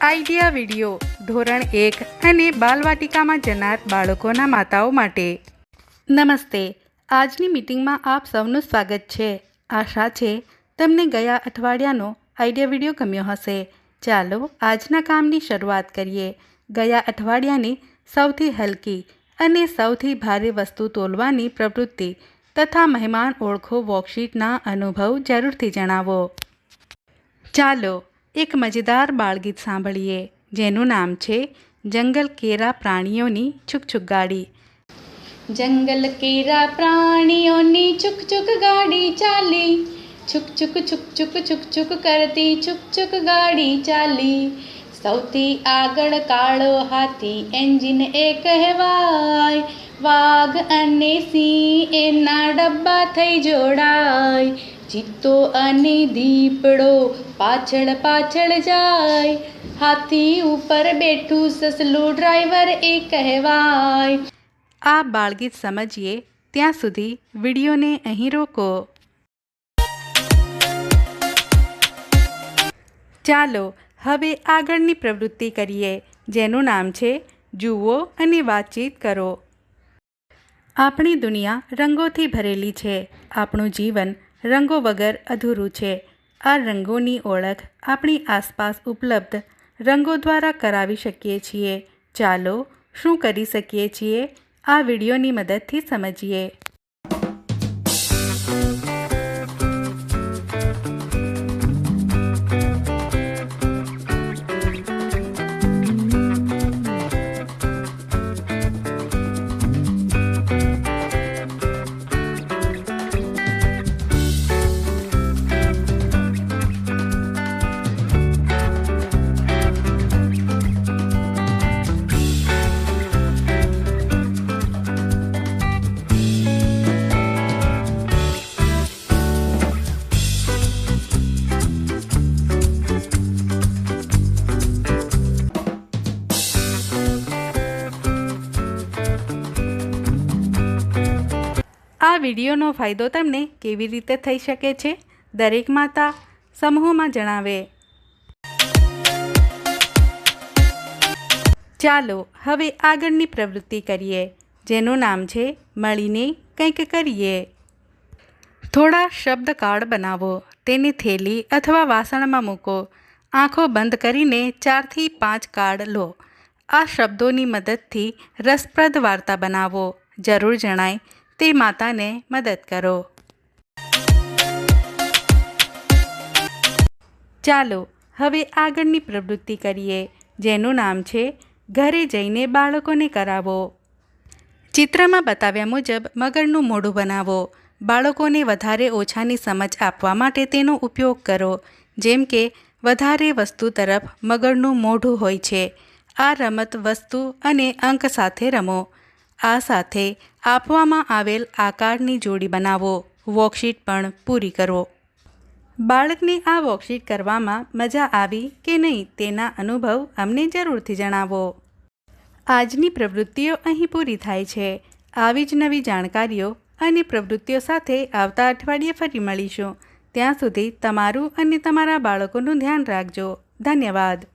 Idea video ધોરણ 1 અને બાલવાટિકામાં જનાર બાળકોના માતાઓ માટે. નમસ્તે. આજની મીટિંગમાં આપ સૌનું સ્વાગત છે. આશા છે તમને ગયા અઠવાડિયાનો આઈડિયા વિડીયો ગમ્યો હશે. ચાલો આજના કામની શરૂઆત કરીએ. ગયા અઠવાડિયાની સૌથી હલકી અને સૌથી ભારે વસ્તુ તોલવાની પ્રવૃત્તિ તથા મહેમાન ઓળખો વર્કશીટના અનુભવ જરૂરથી જણાવો. ચાલો એક મજેદાર બાળગીત સાંભળીએ જેનું નામ છે જંગલ કેરા પ્રાણીઓની છુક છુક ગાડી. જંગલ કેરા પ્રાણીઓની છુક છુક ગાડી ચાલી, છુક છુક છુક છુક છુક છુક કરતી છુક છુક ગાડી ચાલી. સૌથી આગળ કાળો હાથી એન્જિન એ કહેવાય, વાઘ અને સિંહ એના ડબ્બા થઈ જોડાય. ચિત્તો અને દીપડો પાછળ પાછળ જાય, હાથી ઉપર બેઠું સસલું ડ્રાઈવર એ કહેવાય. આ બાળગીત સમજીએ ત્યાં સુધી વિડીયોને અહીં રોકો. ચાલો હવે આગળની પ્રવૃત્તિ કરીએ જેનું નામ છે જુઓ અને વાતચીત કરો. આપણી દુનિયા રંગોથી ભરેલી છે. આપણું જીવન રંગો વગર અધૂરું છે. આ રંગોની ઓળખ આપણી આસપાસ ઉપલબ્ધ રંગો દ્વારા કરાવી શકીએ છીએ. ચાલો શું કરી શકીએ છીએ આ વિડીયોની મદદથી સમજીએ. આ વિડીયોનો ફાયદો તમને કેવી રીતે થઈ શકે છે દરેક માતા સમૂહમાં જણાવે. ચાલો હવે આગળની પ્રવૃત્તિ કરીએ જેનું નામ છે મળીને કંઈક કરીએ. થોડા શબ્દ કાર્ડ બનાવો. તેને થેલી અથવા વાસણમાં મૂકો. આંખો બંધ કરીને 4 થી 5 કાર્ડ લો. આ શબ્દોની મદદથી રસપ્રદ વાર્તા બનાવો. જરૂર જણાય તે માતાને મદદ કરો. ચાલો હવે આગળની પ્રવૃત્તિ કરીએ જેનું નામ છે ઘરે જઈને બાળકોને કરાવો. ચિત્રમાં બતાવ્યા મુજબ મગરનું મોઢું બનાવો. બાળકોને વધારે ઓછાની સમજ આપવા માટે તેનો ઉપયોગ કરો. જેમ કે વધારે વસ્તુ તરફ મગરનું મોઢું હોય છે. આ રમત વસ્તુ અને અંક સાથે રમો. આ સાથે આપવામાં આવેલ આકારની જોડી બનાવો. વર્કશીટ પણ પૂરી કરો. બાળકને આ વર્કશીટ કરવામાં મજા આવી કે નહીં તેના અનુભવ અમને જરૂરથી જણાવો. આજની પ્રવૃત્તિઓ અહીં પૂરી થાય છે. આવી જ નવી જાણકારીઓ અને પ્રવૃત્તિઓ સાથે આવતા અઠવાડિયે ફરી મળીશું. ત્યાં સુધી તમારું અને તમારા બાળકોનું ધ્યાન રાખજો. ધન્યવાદ.